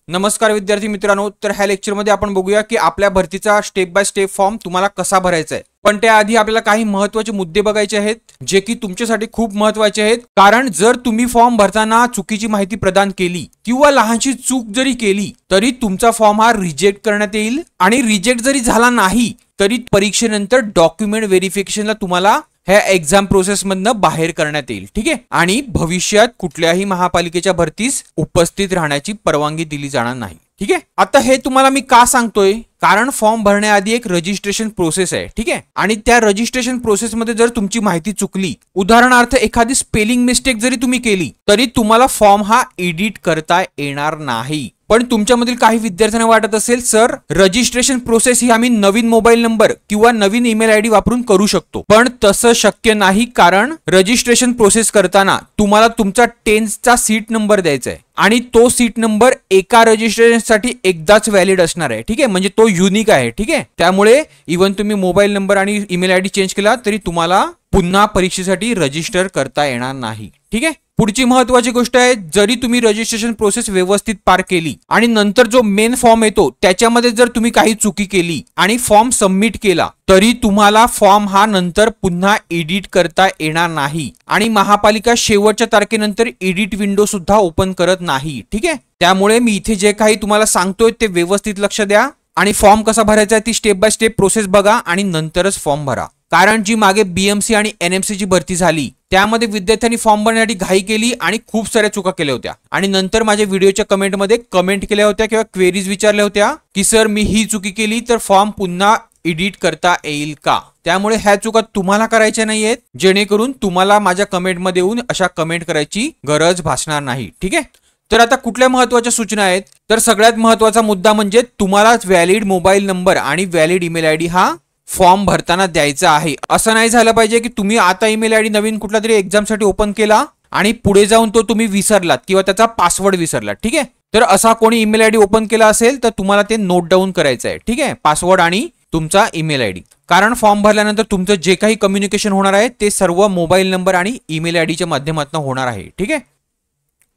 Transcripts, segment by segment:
नमस्कार विद्यार्थी मित्रांनो, तर ह्या लेक्चरमध्ये आपण बघूया की आपल्या भरतीचा स्टेप बाय स्टेप फॉर्म तुम्हाला कसा भरायचा आहे। पण त्याआधी आपल्याला काही महत्त्वाचे मुद्दे बघायचे आहेत जे की तुमच्यासाठी खूप महत्त्वाचे आहेत। कारण जर तुम्ही फॉर्म भरताना चुकीची माहिती प्रदान केली किंवा लहानशी चूक जरी केली तरी तुमचा फॉर्म हा रिजेक्ट करण्यात येईल आणि रिजेक्ट जरी झाला नाही तरी परीक्षेनंतर डॉक्युमेंट व्हेरिफिकेशनला तुम्हाला ह्या एक्झाम प्रोसेस मधनं बाहेर करण्यात येईल। ठीक आहे, आणि भविष्यात कुठल्याही महापालिकेच्या भरतीस उपस्थित राहण्याची परवानगी दिली जाणार नाही। ठीक आहे, आता हे तुम्हाला मी का सांगतोय, कारण फॉर्म भरण्याआधी एक रजिस्ट्रेशन प्रोसेस आहे। ठीक आहे, आणि त्या रजिस्ट्रेशन प्रोसेस मध्ये जर तुमची माहिती चुकली, उदाहरणार्थ एखादी स्पेलिंग मिस्टेक जरी तुम्ही केली तरी तुम्हाला फॉर्म हा एडिट करता येणार नाही। पण तुमच्यामधील काही विद्यार्थ्यांना वाटत असेल सर रजिस्ट्रेशन प्रोसेस ही आम्ही नवीन मोबाईल नंबर किंवा नवीन ईमेल आयडी वापरून करू शकतो, पण तसं शक्य नाही। कारण रजिस्ट्रेशन प्रोसेस करताना तुम्हाला तुमचा 10th चा सीट नंबर द्यायचा आहे आणि तो सीट नंबर एका रजिस्ट्रेशन साठी एकदाच व्हॅलिड असणार आहे। ठीक आहे, म्हणजे तो युनिक आहे। ठीक आहे, त्यामुळे इव्हन तुम्ही मोबाईल नंबर आणि ईमेल आयडी चेंज केला तरी तुम्हाला पुन्हा परीक्षेसाठी रजिस्टर करता येणार नाही। ठीक आहे, पुढची महत्त्वाची गोष्ट आहे, जरी तुम्ही रजिस्ट्रेशन प्रोसेस व्यवस्थित पार केली आणि नंतर जो मेन फॉर्म येतो त्याच्यामध्ये जर तुम्ही काही चुकी केली आणि फॉर्म सबमिट केला तरी तुम्हाला फॉर्म हा नंतर पुन्हा एडिट करता येणार नाही आणि महापालिका शेवटच्या तारखेनंतर एडिट विंडो सुद्धा ओपन करत नाही। ठीक आहे, त्यामुळे मी इथे जे काही तुम्हाला सांगतोय ते व्यवस्थित लक्ष द्या आणि फॉर्म कसा भरायचा ती स्टेप बाय स्टेप प्रोसेस बघा आणि नंतरच फॉर्म भरा। कारण जी मागे बीएमसी आणि एनएमसी ची भरती झाली त्यामध्ये विद्यार्थ्यांनी फॉर्म भरण्यासाठी घाई केली आणि खूप साऱ्या चुका केल्या होत्या आणि नंतर माझ्या व्हिडिओच्या कमेंटमध्ये कमेंट केल्या होत्या किंवा क्वेरीज विचारल्या होत्या की सर मी ही चुकी केली तर फॉर्म पुन्हा एडिट करता येईल का। त्यामुळे ह्या चुका तुम्हाला करायच्या नाहीयेत, जेणेकरून तुम्हाला माझ्या कमेंटमध्ये येऊन अशा कमेंट करायची गरज भासणार नाही। ठीक आहे, तर आता कुठल्या महत्त्वाच्या सूचना आहेत, तर सगळ्यात महत्त्वाचा मुद्दा म्हणजे तुम्हाला व्हॅलिड मोबाईल नंबर आणि व्हॅलिड ईमेल आयडी हा फॉर्म भरताना द्यायचा आहे। असं नाही झालं पाहिजे की तुम्ही आता ईमेल आयडी नवीन कुठला तरी एक्झामसाठी ओपन केला आणि पुढे जाऊन तो तुम्ही विसरलात किंवा त्याचा पासवर्ड विसरलात। ठीक आहे, तर असा कोणी ईमेल आयडी ओपन केला असेल तर तुम्हाला ते नोट डाऊन करायचं आहे। ठीक आहे, पासवर्ड आणि तुमचा ईमेल आयडी, कारण फॉर्म भरल्यानंतर तुमचं जे काही कम्युनिकेशन होणार आहे ते सर्व मोबाईल नंबर आणि ईमेल आयडीच्या माध्यमातून होणार आहे। ठीक आहे,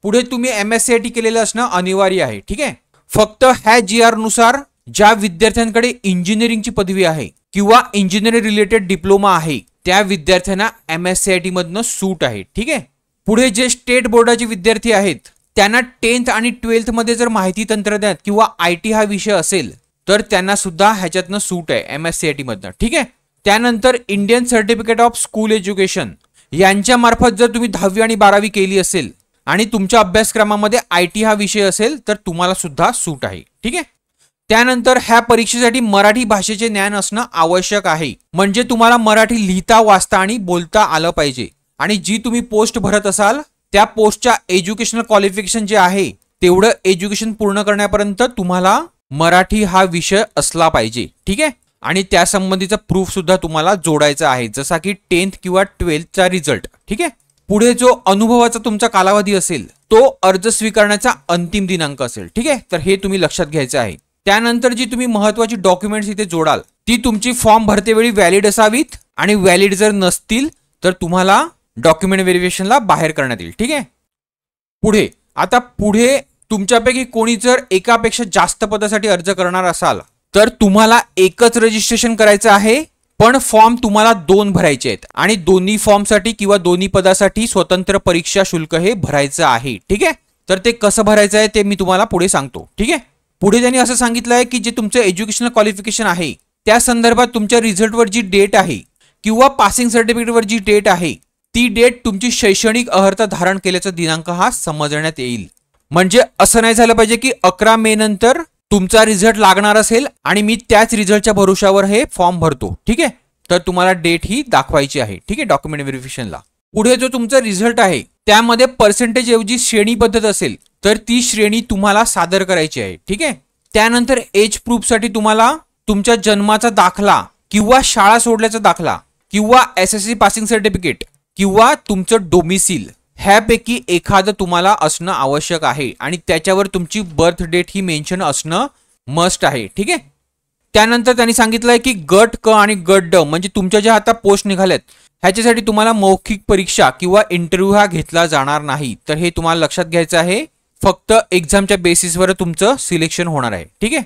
पुढे तुम्ही MSCIT केलेलं असणं अनिवार्य आहे। ठीक आहे, फक्त ह्या GR नुसार ज्या विद्यार्थ्यांकडे इंजिनिअरिंगची पदवी आहे किंवा इंजिनिअरिंग रिलेटेड डिप्लोमा आहे त्या विद्यार्थ्यांना MSCIT मधनं सूट आहे। ठीक आहे, पुढे जे स्टेट बोर्डाचे विद्यार्थी आहेत त्यांना 10th आणि 12th मध्ये जर माहिती तंत्रज्ञान किंवा IT हा विषय असेल तर त्यांना सुद्धा ह्याच्यातनं सूट आहे MSCIT मधनं। ठीक आहे, त्यानंतर Indian certificate of school education यांच्या मार्फत जर तुम्ही 10वी आणि 12वी केली असेल आणि तुमच्या अभ्यासक्रमामध्ये IT हा विषय असेल तर तुम्हाला सुद्धा सूट आहे। ठीक आहे, त्यानंतर ह्या परीक्षेसाठी मराठी भाषेचे ज्ञान असणं आवश्यक आहे, म्हणजे तुम्हाला मराठी लिहिता वाचता आणि बोलता आलं पाहिजे आणि जी तुम्ही पोस्ट भरत असाल त्या पोस्टच्या एज्युकेशनल क्वालिफिकेशन जे आहे तेवढं एज्युकेशन पूर्ण करण्यापर्यंत तुम्हाला मराठी हा विषय असला पाहिजे। ठीक आहे, आणि त्या संबंधीचा प्रूफ सुद्धा तुम्हाला जोडायचा आहे, जसा की 10th किंवा 12th चा रिझल्ट। ठीक आहे, पुढे जो अनुभवाचा तुमचा कालावधी असेल तो अर्ज स्वीकारण्याचा अंतिम दिनांक असेल। ठीक आहे, तर हे तुम्ही लक्षात घ्यायचं आहे। त्यानंतर जी तुम्ही महत्त्वाची डॉक्युमेंट्स इथे जोडाल ती तुमची फॉर्म भरतेवेळी व्हॅलिड असावीत आणि व्हॅलिड जर नसतील तर तुम्हाला डॉक्युमेंट व्हेरिफिकेशनला बाहेर करण्यात येईल। ठीक आहे, पुढे तुमच्यापैकी कोणी जर एकापेक्षा जास्त पदासाठी अर्ज करणार असाल तर तुम्हाला एकच रजिस्ट्रेशन करायचं आहे, पण फॉर्म तुम्हाला 2 भरायचे आहेत आणि दोन्ही फॉर्मसाठी किंवा दोन्ही पदासाठी स्वतंत्र परीक्षा शुल्क हे भरायचं आहे। ठीक आहे, तर ते कसं भरायचं आहे ते मी तुम्हाला पुढे सांगतो। ठीक आहे, पुढे त्यांनी असं सांगितलं आहे की जे तुमचं एज्युकेशनल क्वालिफिकेशन आहे त्या संदर्भात तुमच्या रिझल्टवर जी डेट आहे किंवा पासिंग सर्टिफिकेटवर जी डेट आहे ती डेट तुमची शैक्षणिक अर्हता धारण केल्याचा दिनांक हा समजण्यात येईल। म्हणजे असं नाही झालं पाहिजे की 11 मे नंतर तुमचा रिझल्ट लागणार असेल आणि मी त्याच रिझल्टच्या भरोशावर हे फॉर्म भरतो। ठीक आहे, तर तुम्हाला डेट ही दाखवायची आहे। ठीक आहे, डॉक्युमेंट व्हेरिफिकेशनला पुढे जो तुमचा रिझल्ट आहे त्यामध्ये पर्सेंटेज ऐवजी श्रेणी पद्धत असेल तर ती श्रेणी तुम्हाला सादर करायची आहे। ठीक आहे, त्यानंतर एज प्रूफ साठी तुम्हाला तुमच्या जन्माचा दाखला किंवा शाळा सोडल्याचा दाखला किंवा SSC पासिंग सर्टिफिकेट किंवा तुमचं डोमिसिल ह्यापैकी एखादं तुम्हाला असणं आवश्यक आहे आणि त्याच्यावर तुमची बर्थ डेट ही मेन्शन असणं मस्ट आहे। ठीक आहे, त्यानंतर त्यांनी सांगितलंय की गट क आणि गट ड म्हणजे तुमच्या ज्या आता पोस्ट निघाल्यात ह्याच्यासाठी तुम्हाला मौखिक परीक्षा किंवा इंटरव्ह्यू हा घेतला जाणार नाही, तर हे तुम्हाला लक्षात घ्यायचं आहे। फक्त एक्झामच्या बेसिसवर तुमचं सिलेक्शन होणार आहे. ठीक आहे.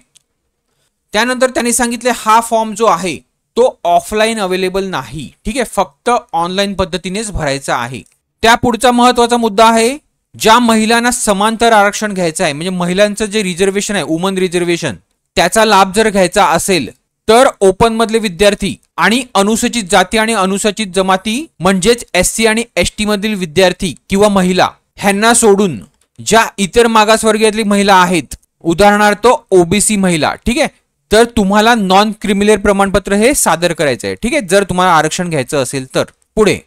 त्यानंतर त्यांनी सांगितले हा फॉर्म जो आहे तो ऑफलाईन अवेलेबल नाही. ठीक आहे, फक्त ऑनलाईन पद्धतीनेच भरायचा आहे. त्या पुढचा महत्वाचा मुद्दा आहे, ज्या महिलांना समांतर आरक्षण घ्यायचं आहे, म्हणजे महिलांचं जे रिझर्वेशन आहे, वुमन रिझर्वेशन, त्याचा लाभ जर घ्यायचा असेल तर ओपन मधले विद्यार्थी आणि अनुसूचित जाती आणि अनुसूचित जमाती म्हणजेच SC आणि ST मधील विद्यार्थी किंवा महिला ह्यांना सोडून ज्या इतर मागासवर्गीयातली महिला आहेत, उदाहरणार्थ OBC महिला, ठीक आहे, तर तुम्हाला नॉन क्रिमिनल प्रमाणपत्र हे सादर करायचं आहे. ठीक आहे, जर तुम्हाला आरक्षण घ्यायचं असेल तर. पुढे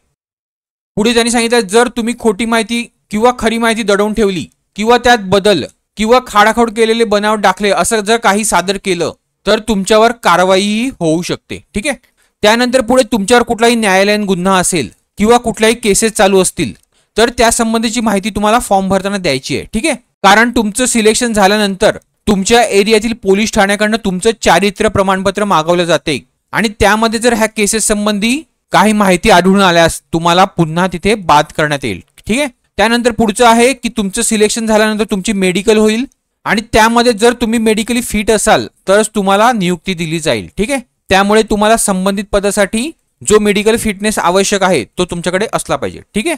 त्यांनी सांगितलं, जर तुम्ही खोटी माहिती किंवा खरी माहिती दडवून ठेवली किंवा त्यात बदल किंवा खाडाखोड केलेले बनावट दाखले असं जर काही सादर केलं तर तुमच्यावर कारवाई होऊ शकते. ठीक आहे. त्यानंतर पुढे तुमच्यावर कुठलाही न्यायालयीन गुन्हा असेल किंवा कुठल्याही केसेस चालू असतील तर त्या संबंधीची माहिती तुम्हाला फॉर्म भरताना द्यायची आहे. ठीक आहे, कारण तुमचं सिलेक्शन झाल्यानंतर तुमच्या एरियातील पोलीस ठाण्याकडनं तुमचं चारित्र्य प्रमाणपत्र मागवलं जाते आणि त्यामध्ये जर ह्या केसेस संबंधी काही माहिती आढळून आल्यास तुम्हाला पुन्हा तिथे बाद करण्यात येईल. ठीक आहे. त्यानंतर पुढचं आहे की तुमचं सिलेक्शन झाल्यानंतर तुमची मेडिकल होईल आणि त्यामध्ये जर तुम्ही मेडिकली फिट असाल तरच तुम्हाला नियुक्ती दिली जाईल. ठीक आहे, त्यामुळे तुम्हाला संबंधित पदासाठी जो मेडिकल फिटनेस आवश्यक आहे तो तुमच्याकडे असला पाहिजे. ठीक आहे.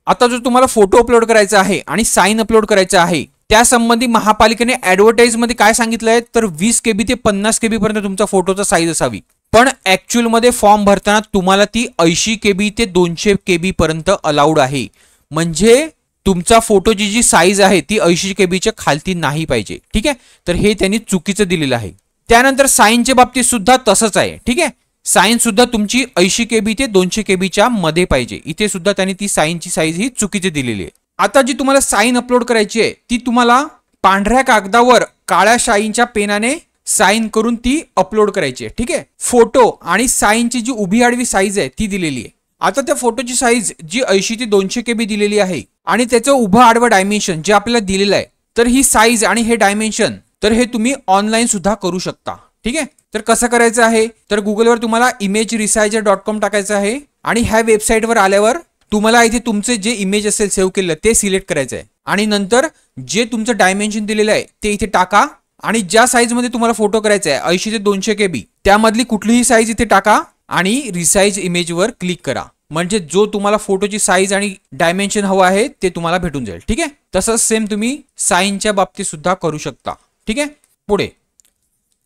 आता जो तुम्हाला फोटो अपलोड करायचा आहे आणि साइन अपलोड करायचा आहे त्यासंबंधी महापालिकेने ऍडव्हर्टाइज मध्ये काय सांगितलंय तर 20 KB ते 50 KB पर्यंत तुमचा फोटोचा साईज असावी. पण ऍक्च्युअल मध्ये फॉर्म भरताना तुम्हाला ती 80 KB ते 200 KB पर्यंत अलाउड आहे. म्हणजे तुमचा फोटोची जी साईज आहे ती 80 KBच्या खालती नाही पाहिजे. ठीक आहे, तर हे त्यांनी चुकीचं दिलेलं आहे. त्यानंतर साईनच्या बाबतीत सुद्धा तसंच आहे. ठीक आहे, साईन सुद्धा तुमची 80 KB ते 200 KBच्या मध्ये पाहिजे. इथे सुद्धा त्यांनी ती साईनची साईज ही चुकीची दिलेली आहे. आता जी तुम्हाला साईन अपलोड करायची आहे ती तुम्हाला पांढऱ्या कागदावर काळ्या शाईनच्या पेनाने साईन करून ती अपलोड करायची आहे. ठीक आहे, फोटो आणि साईनची जी उभी आडवी साईज आहे ती दिलेली आहे. आता त्या फोटोची साईज जी 80 ते 200 KB दिलेली आहे आणि त्याचं उभं आडवं डायमेन्शन जे आपल्याला दिलेलं आहे तर ही साईज आणि हे डायमेन्शन तर हे तुम्ही ऑनलाईन सुद्धा करू शकता. ठीक आहे, तर कसं करायचं आहे तर गुगलवर तुम्हाला imagerisager.com टाकायचं आहे आणि ह्या वेबसाईटवर आल्यावर तुम्हाला इथे तुमचे जे इमेज असेल सेव्ह केलेलं ते सिलेक्ट करायचं आहे आणि नंतर जे तुमचं डायमेन्शन दिलेलं आहे ते इथे टाका आणि ज्या साईज मध्ये तुम्हाला फोटो करायचा आहे 80 ते 200 KB त्यामधली कुठलीही साईज इथे टाका आणि रिसाइज इमेजवर क्लिक करा. म्हणजे जो तुम्हाला फोटोची साईज आणि डायमेन्शन हवं आहे ते तुम्हाला भेटून जाईल. ठीक आहे, तसंच सेम तुम्ही साईनच्या बाबतीत सुद्धा करू शकता. ठीक आहे. पुढे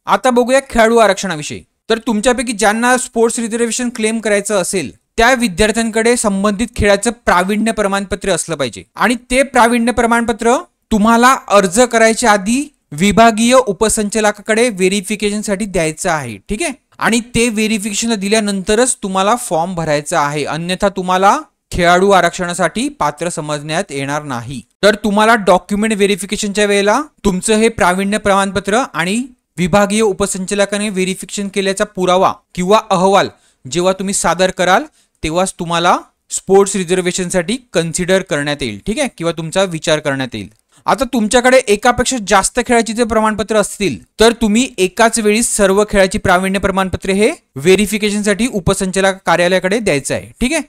आता बघूया खेळाडू आरक्षणाविषयी. तर तुमच्यापैकी ज्यांना स्पोर्ट्स रिझर्वेशन क्लेम करायचं असेल त्या विद्यार्थ्यांकडे संबंधित खेळाचं प्रावीण्य प्रमाणपत्र असलं पाहिजे आणि ते प्रावीण्य प्रमाणपत्र तुम्हाला अर्ज करायच्या आधी विभागीय उपसंचालकाकडे व्हेरिफिकेशनसाठी द्यायचं आहे. ठीक आहे, आणि ते व्हेरिफिकेशन दिल्यानंतरच तुम्हाला फॉर्म भरायचा आहे, अन्यथा तुम्हाला खेळाडू आरक्षणासाठी पात्र समजण्यात येणार नाही. तर तुम्हाला डॉक्युमेंट व्हेरिफिकेशनच्या वेळेला तुमचं हे प्रावीण्य प्रमाणपत्र आणि विभागीय उपसंचालकाने व्हेरिफिकेशन केल्याचा पुरावा किंवा अहवाल जेव्हा तुम्ही सादर कराल तेव्हाच तुम्हाला स्पोर्ट्स रिझर्वेशनसाठी कन्सिडर करण्यात येईल. ठीक आहे, किंवा तुमचा विचार करण्यात येईल. आता तुमच्याकडे एकापेक्षा जास्त खेळाची जे प्रमाणपत्र असतील तर तुम्ही एकाच वेळी सर्व खेळाची प्रावीण्य प्रमाणपत्रे हे व्हेरिफिकेशनसाठी उपसंचालक कार्यालयाकडे द्यायचं आहे. ठीक आहे.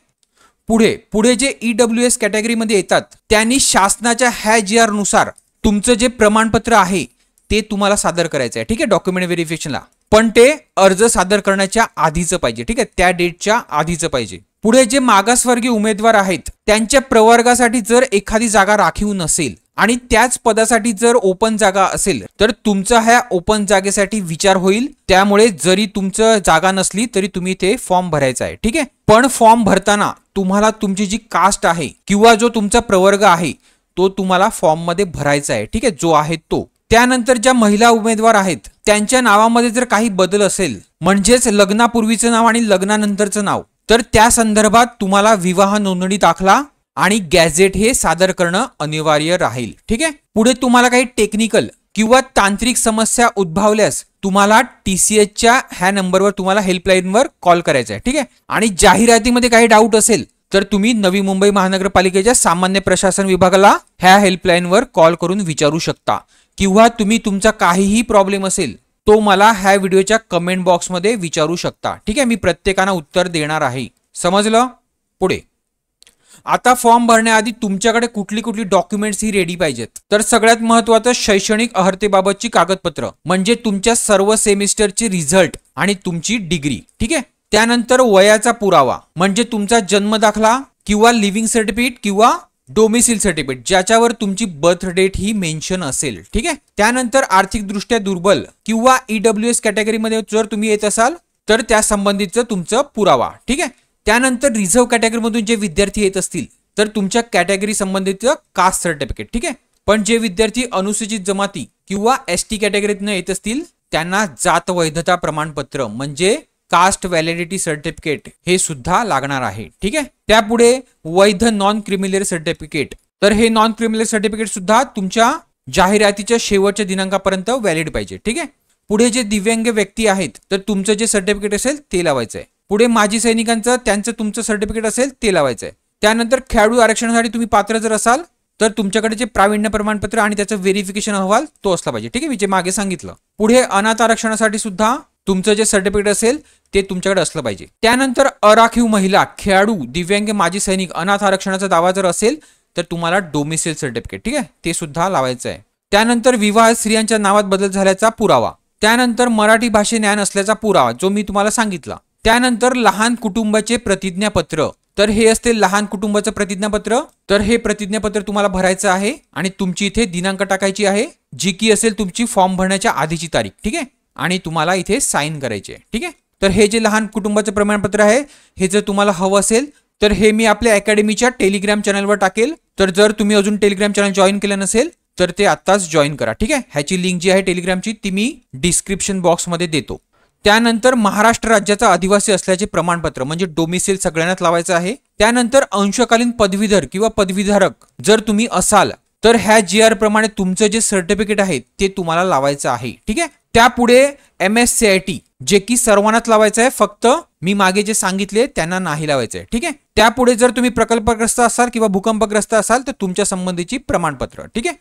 पुढे जे EWS कॅटेगरीमध्ये येतात त्यांनी शासनाच्या GR नुसार तुमचं जे प्रमाणपत्र आहे ते तुम्हाला सादर करायचं आहे. ठीक आहे, डॉक्युमेंट व्हेरिफिकेशनला, पण ते अर्ज सादर करण्याच्या आधीचं पाहिजे. ठीक आहे, त्या डेटच्या आधीचं पाहिजे. पुढे जे मागासवर्गीय उमेदवार आहेत त्यांच्या प्रवर्गासाठी जर एखादी जागा राखीव नसेल आणि त्याच पदासाठी जर ओपन जागा असेल तर तुमचा ह्या ओपन जागेसाठी विचार होईल. त्यामुळे जरी तुमचं जागा नसली तरी तुम्ही ते फॉर्म भरायचा आहे. ठीक आहे, पण फॉर्म भरताना तुम्हाला तुमची जी कास्ट आहे किंवा जो तुमचा प्रवर्ग आहे तो तुम्हाला फॉर्म मध्ये भरायचा आहे. ठीक आहे, जो आहे तो. त्यानंतर ज्या महिला उमेदवार आहेत त्यांच्या नावामध्ये जर काही बदल असेल म्हणजेच लग्नापूर्वीचं नाव आणि लग्नानंतरचं नाव तर त्या संदर्भात तुम्हाला विवाह नोंदणी दाखला आणि गॅझेट हे सादर करणं अनिवार्य राहील. ठीक आहे. पुढे तुम्हाला काही टेक्निकल किंवा तांत्रिक समस्या उद्भवल्यास तुम्हाला TCSच्या ह्या नंबरवर तुम्हाला हेल्पलाईनवर कॉल करायचा आहे. ठीक आहे. आणि जाहिरातीमध्ये काही डाऊट असेल तर तुम्ही नवी मुंबई महानगरपालिकेच्या सामान्य प्रशासन विभागाला ह्या हेल्पलाईनवर कॉल करून विचारू शकता किंवा तुम्ही तुमचा काहीही प्रॉब्लेम असेल तो मला ह्या व्हिडिओच्या कमेंट बॉक्समध्ये विचारू शकता. ठीक आहे, मी प्रत्येकाला उत्तर देणार आहे. समजलं? पुढे आता फॉर्म भरण्याआधी तुमच्याकडे कुठली कुठली डॉक्युमेंट्स ही रेडी पाहिजेत. तर सगळ्यात महत्त्वाचं शैक्षणिक अर्हतेबाबतची कागदपत्र म्हणजे तुमच्या सर्व सेमिस्टरचे रिझल्ट आणि तुमची डिग्री. ठीक आहे. त्यानंतर वयाचा पुरावा म्हणजे तुमचा जन्म दाखला किंवा लिव्हिंग सर्टिफिकेट किंवा डोमिसिल सर्टिफिकेट ज्याच्यावर तुमची बर्थ डेट ही मेन्शन असेल. ठीक आहे. त्यानंतर आर्थिकदृष्ट्या दुर्बल किंवा EWS कॅटेगरीमध्ये जर तुम्ही येत असाल तर त्या संबंधीचं तुमचं पुरावा. ठीक आहे. त्यानंतर रिझर्व कॅटेगरीमधून जे विद्यार्थी येत असतील तर तुमच्या कॅटेगरी संबंधित कास्ट सर्टिफिकेट. ठीक आहे. पण जे विद्यार्थी अनुसूचित जमाती किंवा ST कॅटेगरीतनं येत असतील त्यांना जात वैधता प्रमाणपत्र म्हणजे कास्ट व्हॅलिडिटी सर्टिफिकेट हे सुद्धा लागणार आहे. ठीक आहे. त्यापुढे वैध नॉन क्रिमिनल सर्टिफिकेट. तर हे नॉन क्रिमिनल सर्टिफिकेट सुद्धा तुमच्या जाहिरातीच्या शेवटच्या दिनांकापर्यंत व्हॅलिड पाहिजे. ठीक आहे. पुढे जे दिव्यांग व्यक्ती आहेत तर तुमचं जे सर्टिफिकेट असेल ते लावायचं आहे. पुढे माजी सैनिकांचं त्यांचं तुमचं सर्टिफिकेट असेल ते लावायचं आहे. त्यानंतर खेळाडू आरक्षणासाठी तुम्ही पात्र जर असाल तर तुमच्याकडे जे प्रावीण्य प्रमाणपत्र आणि त्याचं व्हेरिफिकेशन अहवाल तो असला पाहिजे. ठीक आहे. मी जे मागे सांगितलं. पुढे अनाथ आरक्षणासाठी सुद्धा तुमचं जे सर्टिफिकेट असेल ते तुमच्याकडे असलं पाहिजे. त्यानंतर अराखीव महिला, खेळाडू, दिव्यांग, माजी सैनिक, अनाथ आरक्षणाचा दावा जर असेल तर तुम्हाला डोमिसिल सर्टिफिकेट. ठीक आहे. ते सुद्धा लावायचं आहे. त्यानंतर विवाह स्त्रियांच्या नावात बदल झाल्याचा पुरावा. त्यानंतर मराठी भाषे ज्ञान असल्याचा पुरावा जो मी तुम्हाला सांगितला. त्यानंतर लहान कुटुंबाचे प्रतिज्ञापत्र. तर हे असते लहान कुटुंबाचं प्रतिज्ञापत्र. तर हे प्रतिज्ञापत्र तुम्हाला भरायचं आहे आणि तुमची इथे दिनांक टाकायची आहे जी की असेल तुमची फॉर्म भरण्याच्या आधीची तारीख. ठीक आहे. आणि तुम्हाला इथे साईन करायचे आहे. ठीक आहे. तर हे जे लहान कुटुंबाचं प्रमाणपत्र आहे हे जर तुम्हाला हवं असेल तर हे मी आपल्या अकॅडमीच्या टेलिग्राम चॅनलवर टाकेल. तर जर तुम्ही अजून टेलिग्राम चॅनल जॉईन केलं नसेल तर ते आत्ताच जॉईन करा. ठीक आहे. ह्याची लिंक जी आहे टेलिग्रामची ती मी डिस्क्रिप्शन बॉक्समध्ये देतो. त्यानंतर महाराष्ट्र राज्याचा आदिवासी असल्याचे प्रमाणपत्र म्हणजे डोमिसिल सगळ्यांनाच लावायचं आहे. त्यानंतर अंशकालीन पदवीधर किंवा पदवीधारक जर तुम्ही असाल तर ह्या GR प्रमाणे तुमचं जे सर्टिफिकेट आहे ते तुम्हाला लावायचं आहे. ठीक आहे. त्यापुढे MSCIT जे की सर्वांनाच लावायचं आहे, फक्त मी मागे जे सांगितले त्यांना नाही लावायचं आहे. ठीक आहे. त्यापुढे जर तुम्ही प्रकल्पग्रस्त असाल किंवा भूकंपग्रस्त असाल तर तुमच्या संबंधीची प्रमाणपत्र. ठीक आहे.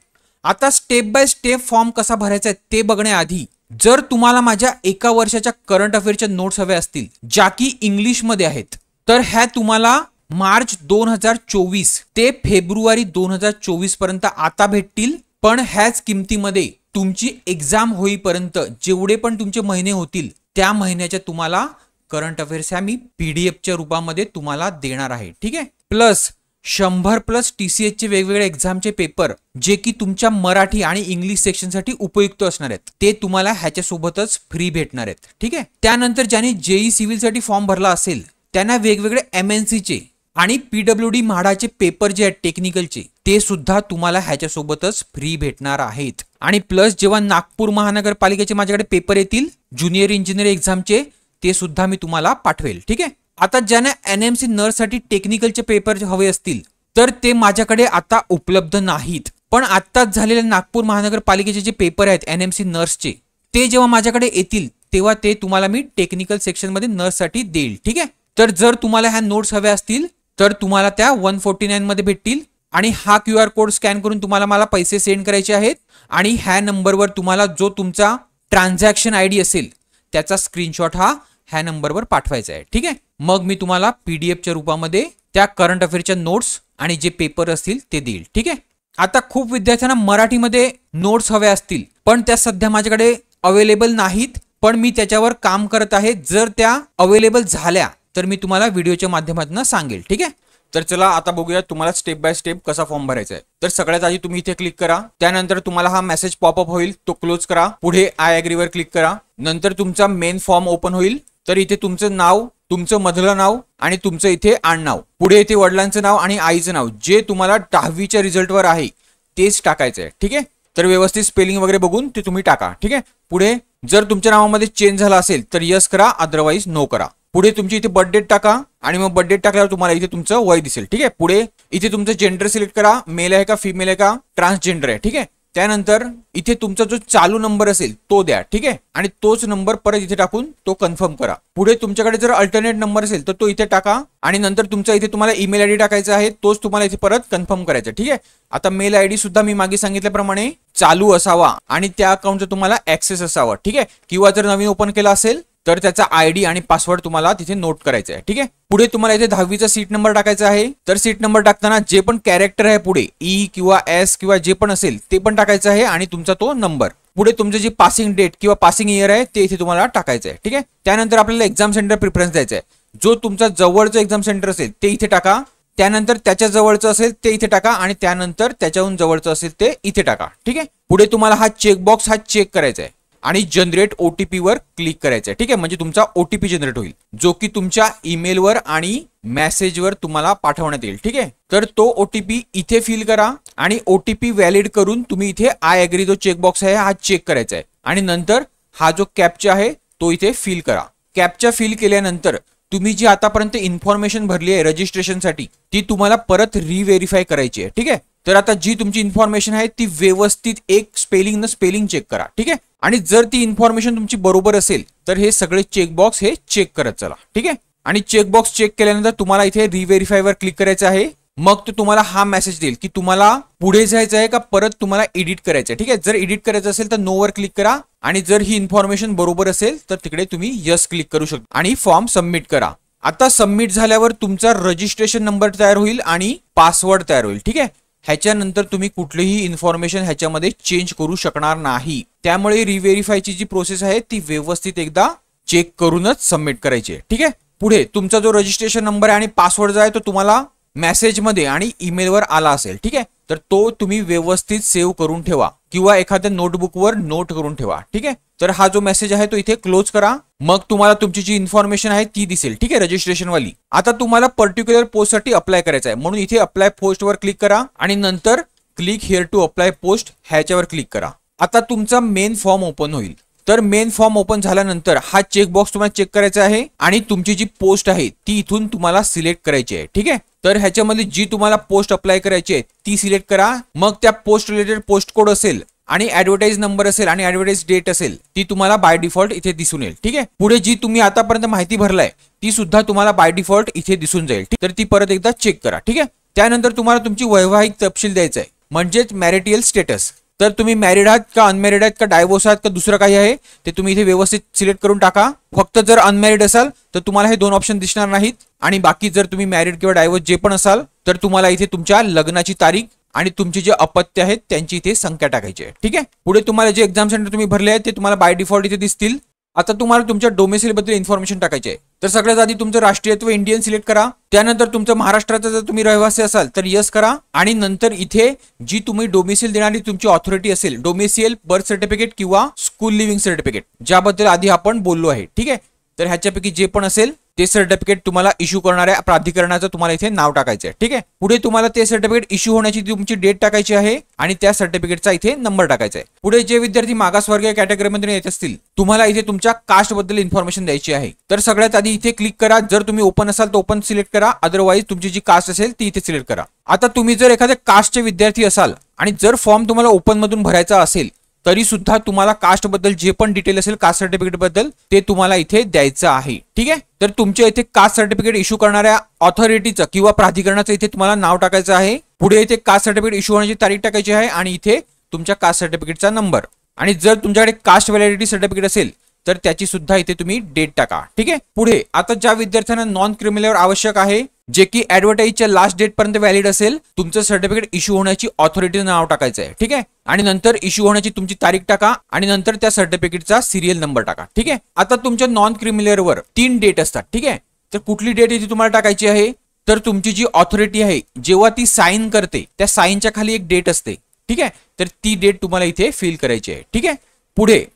आता स्टेप बाय स्टेप फॉर्म कसा भरायचा आहे ते बघण्याआधी जर तुम्हाला माझ्या एका वर्षाच्या करंट अफेअरच्या नोट्स हव्या असतील ज्या की इंग्लिशमध्ये आहेत तर ह्या तुम्हाला मार्च 2024 ते फेब्रुवारी 2024 पर्यंत आता भेटतील. पण ह्याच किमतीमध्ये तुमची एक्झाम होईपर्यंत जेवढे पण तुमचे महिने होतील त्या महिन्याच्या तुम्हाला करंट अफेअर्स ह्या मी PDF च्या रूपामध्ये तुम्हाला देणार आहे. ठीक आहे. प्लस 100+ TCS चे वेगवेगळे एक्झामचे पेपर जे की तुमच्या मराठी आणि इंग्लिश सेक्शनसाठी उपयुक्त असणार आहेत ते तुम्हाला ह्याच्या सोबतच फ्री भेटणार आहेत. ठीक आहे. त्यानंतर ज्यांनी JEE सिव्हिलसाठी फॉर्म भरला असेल त्यांना वेगवेगळे MNC चे आणि PWD म्हाडाचे पेपर जे आहेत टेक्निकलचे ते सुद्धा तुम्हाला ह्याच्या सोबतच फ्री भेटणार आहेत. आणि प्लस जेव्हा नागपूर महानगरपालिकेचे माझ्याकडे पेपर येतील ज्युनियर इंजिनियर एक्झामचे ते सुद्धा मी तुम्हाला पाठवेल. ठीक आहे. आता ज्यांना NMC नर्ससाठी टेक्निकलचे पेपर हवे असतील तर ते माझ्याकडे आता उपलब्ध नाहीत. पण आत्ताच झालेले नागपूर महानगरपालिकेचे जे पेपर आहेत NMC नर्सचे ते जेव्हा माझ्याकडे येतील तेव्हा ते तुम्हाला मी टेक्निकल सेक्शनमध्ये नर्ससाठी देईल. ठीक आहे. तर जर तुम्हाला ह्या नोट्स हव्या असतील तर तुम्हाला त्या 149 मध्ये भेटतील. आणि हा QR कोड स्कॅन करून तुम्हाला मला पैसे सेंड करायचे आहेत आणि ह्या नंबरवर तुम्हाला जो तुमचा ट्रान्झॅक्शन ID असेल त्याचा स्क्रीनशॉट ह्या नंबरवर पाठवायचा आहे. ठीक आहे. मग मी तुम्हाला PDF च्या रूपामध्ये त्या करंट अफेअरच्या नोट्स आणि जे पेपर असतील ते देईल. ठीक आहे. आता खूप विद्यार्थ्यांना मराठीमध्ये नोट्स हव्या असतील पण त्या सध्या माझ्याकडे अवेलेबल नाहीत. पण मी त्याच्यावर काम करत आहे. जर त्या अवेलेबल झाल्या तर मी तुम्हाला व्हिडिओच्या माध्यमातून सांगेल. ठीक आहे. तर चला आता बघूया तुम्हाला स्टेप बाय स्टेप कसा फॉर्म भरायचा आहे. तर सगळ्यात आधी तुम्ही इथे क्लिक करा. त्यानंतर तुम्हाला हा मेसेज पॉपअप होईल तो क्लोज करा. पुढे आय अग्री वर क्लिक करा. नंतर तुमचा मेन फॉर्म ओपन होईल. तर इथे तुमचं नाव, तुमचं मधलं नाव आणि तुमचं इथे आडनाव, पुढे इथे वडिलांचं नाव आणि आईचं नाव जे तुम्हाला 10वीच्या रिझल्टवर आहे तेच टाकायचं आहे. ठीक आहे. तर व्यवस्थित स्पेलिंग वगैरे बघून ते तुम्ही टाका. ठीक आहे. पुढे जर तुमच्या नावामध्ये चेंज झाला असेल तर यस करा, अदरवाईज नो करा. पुढे तुमची इथे बर्थ डेट टाका आणि मग बर्थ डेट टाकल्यावर तुम्हाला इथे तुमचं वय दिसेल. ठीक आहे. पुढे इथे तुमचं जेंडर सिलेक्ट करा, मेल आहे का फिमेल आहे का ट्रान्सजेंडर आहे. ठीक आहे. त्यानंतर इथे तुमचा जो चालू नंबर असेल तो द्या. ठीक आहे. आणि तोच नंबर परत इथे टाकून तो कन्फर्म करा. पुढे तुमच्याकडे जर अल्टरनेट नंबर असेल तर तो इथे टाका आणि नंतर तुमचा इथे तुम्हाला ईमेल ID टाकायचा आहे तोच तुम्हाला इथे परत कन्फर्म करायचा. ठीक आहे. आता मेल ID सुद्धा मी मागे सांगितल्याप्रमाणे चालू असावा आणि त्या अकाउंटचा तुम्हाला ऍक्सेस असावा. ठीक आहे. किंवा जर नवीन ओपन केला असेल तर त्याचा आयडी आणि पासवर्ड तुम्हाला तिथे नोट करायचा आहे. ठीक आहे. पुढे तुम्हाला इथे 10वीचा सीट नंबर टाकायचा आहे. तर सीट नंबर टाकताना जे पण कॅरेक्टर आहे पुढे ई किंवा एस किंवा जे पण असेल ते पण टाकायचं आहे आणि तुमचा तो नंबर. पुढे तुमचं जी पासिंग डेट किंवा पासिंग इयर आहे ते इथे तुम्हाला टाकायचं आहे. ठीक आहे. त्यानंतर आपल्याला एक्झाम सेंटर प्रिफरन्स द्यायचा आहे. जो तुमचा जवळचं एक्झाम सेंटर असेल ते इथे टाका. त्यानंतर त्याच्या जवळचं असेल ते इथे टाका आणि त्यानंतर त्याच्याहून जवळचं असेल ते इथे टाका. ठीक आहे. पुढे तुम्हाला हा चेकबॉक्स हा चेक करायचा आहे आणि जनरेट ओटीपी वर क्लिक करायचं आहे. ठीक आहे. म्हणजे तुमचा ओटीपी जनरेट होईल जो की तुमच्या ईमेलवर आणि मेसेजवर तुम्हाला पाठवण्यात येईल. ठीक आहे. तर तो ओटीपी इथे फिल करा आणि ओटीपी व्हॅलिड करून तुम्ही इथे आय अग्री जो चेकबॉक्स आहे हा चेक करायचा आहे आणि नंतर हा जो कॅप्चा आहे तो इथे फिल करा. कॅप्चा फिल केल्यानंतर तुम्ही जी आतापर्यंत इन्फॉर्मेशन भरली आहे रजिस्ट्रेशनसाठी ती तुम्हाला परत रिव्हेरीफाय करायची आहे. ठीक आहे. तर आता जी तुमची इन्फॉर्मेशन आहे ती व्यवस्थित एक स्पेलिंग न स्पेलिंग चेक करा. ठीक आहे. आणि जर ती इन्फॉर्मेशन तुमची बरोबर असेल तर हे सगळे चेकबॉक्स हे चेक करत चला. ठीक आहे. आणि चेकबॉक्स चेक केल्यानंतर तुम्हाला इथे रिव्हेरीफाय वर क्लिक करायचं आहे. मग तो तुम्हाला हा मेसेज देईल की तुम्हाला पुढे जायचं आहे का परत तुम्हाला एडिट करायचं आहे. ठीक आहे. जर एडिट करायचं असेल तर नो वर क्लिक करा आणि जर ही इन्फॉर्मेशन बरोबर असेल तर तिकडे तुम्ही यस क्लिक करू शकता आणि फॉर्म सबमिट करा. आता सबमिट झाल्यावर तुमचा रजिस्ट्रेशन नंबर तयार होईल आणि पासवर्ड तयार होईल. ठीक आहे. ह्याच्यानंतर तुम्ही कुठलीही इन्फॉर्मेशन ह्याच्यामध्ये चेंज करू शकणार नाही. त्यामुळे रिव्हेरीफायची जी प्रोसेस आहे ती व्यवस्थित एकदा चेक करूनच सबमिट करायची आहे. ठीक आहे. पुढे तुमचा जो रजिस्ट्रेशन नंबर आहे आणि पासवर्ड जो आहे तो तुम्हाला मेसेजमध्ये आणि ईमेलवर आला असेल. ठीक आहे. तर तो तुम्ही व्यवस्थित सेव्ह करून ठेवा किंवा एखाद्या नोटबुकवर नोट करून ठेवा. ठीक आहे. तर हा जो मेसेज आहे तो इथे क्लोज करा. मग तुम्हाला तुमची जी इन्फॉर्मेशन आहे ती दिसेल. ठीक आहे. रजिस्ट्रेशन वाली. आता तुम्हाला पर्टिक्युलर पोस्टसाठी अप्लाय करायचं आहे म्हणून इथे अप्लाय पोस्टवर क्लिक करा आणि नंतर click here to apply post ह्याच्यावर क्लिक करा. आता तुमचा मेन फॉर्म ओपन होईल. तर मेन फॉर्म ओपन झाल्यानंतर हा चेकबॉक्स तुम्हाला चेक करायचा आहे आणि तुमची जी पोस्ट आहे ती इथून तुम्हाला सिलेक्ट करायची आहे. ठीक आहे. तर ह्याच्यामध्ये जी तुम्हाला पोस्ट अप्लाय करायची आहे ती सिलेक्ट करा. मग त्या पोस्ट रिलेटेड पोस्ट कोड असेल आणि ऍडव्हर्टाइज नंबर असेल आणि ऍडव्हर्टाइज डेट असेल ती तुम्हाला बाय डिफॉल्ट इथे दिसून येईल. ठीक आहे. पुढे जी तुम्ही आतापर्यंत माहिती भरलाय ती सुद्धा तुम्हाला बाय डिफॉल्ट इथे दिसून जाईल. तर ती परत एकदा चेक करा. ठीक आहे. त्यानंतर तुम्हाला तुमची वैवाहिक तपशील द्यायचा आहे म्हणजेच मॅरिटल स्टेटस. तर तुम्ही मॅरिड आहात का अनमॅरिड आहात का डायव्होर्स आहात का दुसरं काही आहे ते तुम्ही इथे व्यवस्थित सिलेक्ट करून टाका. फक्त जर अनमॅरिड असाल तर तुम्हाला हे दोन ऑप्शन दिसणार नाहीत आणि बाकी जर तुम्ही मॅरिड किंवा डायव्होर्स जे पण असाल तर तुम्हाला इथे तुमच्या लग्नाची तारीख आणि तुमचे जे अपत्य आहेत त्यांची इथे संख्या टाकायची आहे. ठीक आहे. पुढे तुम्हाला जे एक्झाम सेंटर तुम्ही भरले आहेत ते तुम्हाला बाय डिफॉल्ट इथे दिसतील. आता तुम्हाला तुमच्या डोमेसिल बद्दल इन्फॉर्मेशन टाकायची आहे. तर सगळ्यात आधी तुमचं राष्ट्रीयत्व इंडियन सिलेक्ट करा. त्यानंतर तुमचं महाराष्ट्राचा जर तुम्ही रहिवासी असाल तर यस करा आणि नंतर इथे जी तुम्ही डोमेसिल देणारी तुमची ऑथॉरिटी असेल डोमेसियल बर्थ सर्टिफिकेट किंवा स्कूल लिव्हिंग सर्टिफिकेट ज्याबद्दल आधी आपण बोललो आहे. ठीक आहे. तर ह्याच्यापैकी जे पण असेल ते सर्टिफिकेट तुम्हाला इश्यू करणाऱ्या प्राधिकरणाचं तुम्हाला इथे नाव टाकायचं आहे. ठीक आहे. पुढे तुम्हाला ते सर्टिफिकेट इश्यू होण्याची तुमची डेट टाकायची आहे आणि त्या सर्टिफिकेटचा इथे नंबर टाकायचा आहे. पुढे जे विद्यार्थी मागासवर्गीय कॅटेगरीमध्ये येत असतील तुम्हाला इथे तुमच्या कास्ट बद्दल इन्फॉर्मेशन द्यायची आहे. तर सगळ्यात आधी इथे क्लिक करा. जर तुम्ही ओपन असाल तर ओपन सिलेक्ट करा. अदरवाईज तुमची जी कास्ट असेल ती इथे सिलेक्ट करा. आता तुम्ही जर एखाद्या कास्टचे विद्यार्थी असाल आणि जर फॉर्म तुम्हाला ओपन मधून भरायचा असेल तरी सुद्धा तुम्हाला कास्ट बद्दल जे पण डिटेल असेल कास्ट सर्टिफिकेट बद्दल ते तुम्हाला इथे द्यायचं आहे. ठीक आहे. तर तुमच्या इथे कास्ट सर्टिफिकेट इश्यू करणाऱ्या ऑथॉरिटीचं किंवा प्राधिकरणाचं इथे तुम्हाला नाव टाकायचं आहे. पुढे इथे कास्ट सर्टिफिकेट इश्यू होण्याची तारीख टाकायची आहे आणि इथे तुमच्या कास्ट सर्टिफिकेटचा नंबर आणि जर तुमच्याकडे कास्ट व्हॅलिडिटी सर्टिफिकेट असेल तर त्याची सुद्धा इथे तुम्ही डेट टाका. ठीक आहे. पुढे आता ज्या विद्यार्थ्यांना नॉन क्रिमिनल आवश्यक आहे जे की ऍडव्हर्टाइजच्या लास्ट डेट पर्यंत व्हॅलिड असेल तुमचं सर्टिफिकेट इश्यू होण्याची ऑथॉरिटीचं नाव टाकायचं आहे. ठीक आहे. आणि नंतर इश्यू होण्याची तुमची तारीख टाका आणि नंतर त्या सर्टिफिकेटचा सिरियल नंबर टाका. ठीक आहे. आता तुमच्या नॉन क्रिमिनलवर 3 डेट असतात. ठीक आहे. तर कुठली डेट इथे तुम्हाला टाकायची आहे तर तुमची जी ऑथॉरिटी आहे जेव्हा ती साइन करते त्या साइनच्या खाली एक डेट असते. ठीक आहे. तर ती डेट तुम्हाला इथे फिल करायची आहे. ठीक आहे.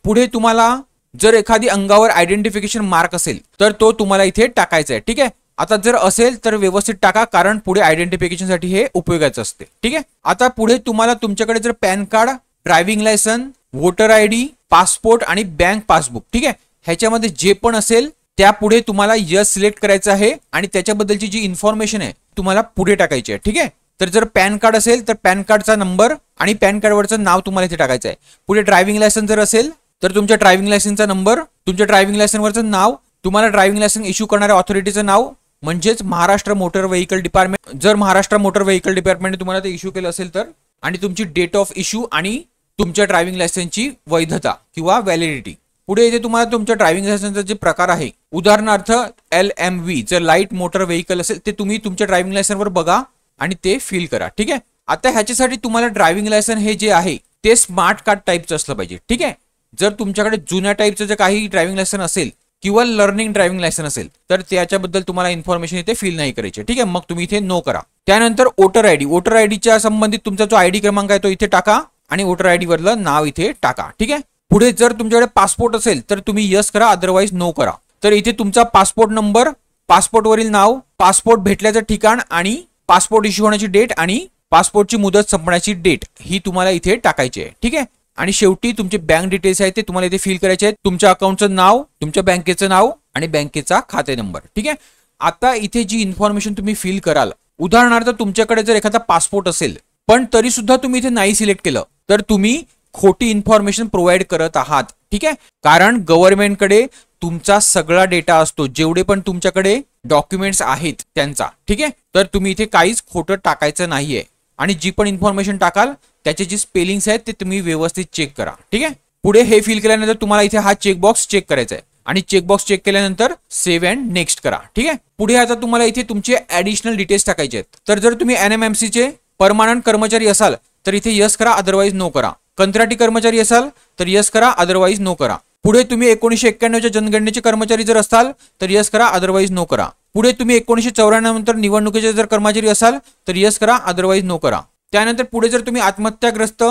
पुढे तुम्हाला जर एखादी अंगावर आयडेंटिफिकेशन मार्क असेल तर तो तुम्हाला इथे टाकायचा आहे. ठीक आहे. आता जर असेल तर व्यवस्थित टाका कारण पुढे आयडेंटिफिकेशनसाठी हे उपयोगाचं असते. ठीक आहे. आता पुढे तुम्हाला तुमच्याकडे जर PAN card driving licence voter ID passport आणि बँक पासबुक ठीक आहे ह्याच्यामध्ये जे पण असेल त्यापुढे तुम्हाला यस सिलेक्ट करायचं आहे आणि त्याच्याबद्दलची जी इन्फॉर्मेशन आहे तुम्हाला पुढे टाकायची आहे. ठीक आहे. तर जर पॅन कार्ड असेल तर पॅन कार्डचा नंबर आणि पॅन कार्डवरचं नाव तुम्हाला इथे टाकायचं आहे. पुढे ड्रायव्हिंग लायसन जर असेल तर तुमच्या ड्रायव्हिंग लायसनचा नंबर तुमच्या ड्रायव्हिंग लायसनवरचं नाव तुम्हाला ड्रायव्हिंग लायसन इश्यू करणाऱ्या ऑथॉरिटीचं नाव म्हणजेच महाराष्ट्र मोटर व्हेकल डिपार्टमेंट जर महाराष्ट्र मोटर व्हेकल डिपार्टमेंटने तुम्हाला ते इश्यू केलं असेल तर आणि तुमची डेट ऑफ इश्यू आणि तुमच्या ड्रायव्हिंग लायसनची वैधता किंवा व्हॅलिडिटी. पुढे इथे तुम्हाला तुमच्या ड्रायव्हिंग लायसन्सचा जे प्रकार आहे, उदाहरणार्थ LMV जर लाईट मोटर व्हेकल असेल ते तुम्ही तुमच्या ड्रायव्हिंग लायसन्सवर बघा आणि ते फिल करा. ठीक आहे. आता ह्याच्यासाठी तुम्हाला ड्रायव्हिंग लायसन्स हे जे आहे ते स्मार्ट कार्ड टाईपचं असलं पाहिजे. ठीक आहे. जर तुमच्याकडे जुन्या टाईपचं जर काही ड्रायव्हिंग लायसन्स असेल किंवा लर्निंग ड्रायव्हिंग लायसन्स असेल तर त्याच्याबद्दल तुम्हाला इन्फॉर्मेशन इथे फिल नाही करायची. ठीक आहे. मग तुम्ही इथे नो करा. त्यानंतर वोटर आयडी, वोटर आयडीच्या संबंधित तुमचा जो आयडी क्रमांक आहे तो इथे टाका आणि वोटर आयडी वरलं नाव इथे टाका. ठीक आहे. पुढे जर तुमच्याकडे पासपोर्ट असेल तर तुम्ही यस करा, अदरवाईज नो करा. तर इथे तुमचा पासपोर्ट नंबर, पासपोर्टवरील नाव, पासपोर्ट भेटल्याचं ठिकाण आणि पासपोर्ट इश्यू होण्याची डेट आणि पासपोर्टची मुदत संपण्याची डेट ही तुम्हाला इथे टाकायची आहे. ठीक आहे. आणि शेवटी तुमचे बँक डिटेल्स आहेत ते तुम्हाला इथे फिल करायचे आहेत. तुमच्या अकाउंटचं नाव, तुमच्या बँकेचं नाव आणि बँकेचा खाते नंबर. ठीक आहे. आता इथे जी इन्फॉर्मेशन तुम्ही फिल कराल, उदाहरणार्थ तुमच्याकडे जर एखादा पासपोर्ट असेल पण तरी सुद्धा तुम्ही इथे नाही सिलेक्ट केलं तर तुम्ही खोटी इन्फॉर्मेशन प्रोव्हाइड करत आहात. ठीक आहे. कारण गव्हर्नमेंटकडे तुमचा सगळा डेटा असतो, जेवढे पण तुमच्याकडे डॉक्युमेंट्स आहेत त्यांचा. ठीक आहे. तर तुम्ही इथे काहीच खोटं टाकायचं नाहीये आणि जी पण इन्फॉर्मेशन टाकाल त्याचे जे स्पेलिंग्स आहेत ते तुम्ही व्यवस्थित चेक करा. ठीक आहे. पुढे हे फिल केल्यानंतर तुम्हाला इथे हा चेकबॉक्स चेक करायचा आहे आणि चेकबॉक्स चेक केल्यानंतर सेव्ह अँड नेक्स्ट करा. ठीक आहे. पुढे आता तुम्हाला इथे तुमचे ऍडिशनल डिटेल्स टाकायचे आहेत. तर जर तुम्ही NMMC चे परमनंट कर्मचारी असाल तर इथे यस करा, अदरवाईज नो करा. कंत्राटी कर्मचारी असाल तर यस करा, अदरवाईज नो करा. पुढे तुम्ही 1991च्या जनगणनेचे कर्मचारी जर असाल तर यस करा, अदरवाईज नो करा. पुढे तुम्ही 1994 नंतर निवडणुकीचे जर कर्मचारी असाल तर यस करा, अदरवाईज नो करा. त्यानंतर पुढे जर तुम्ही आत्महत्याग्रस्त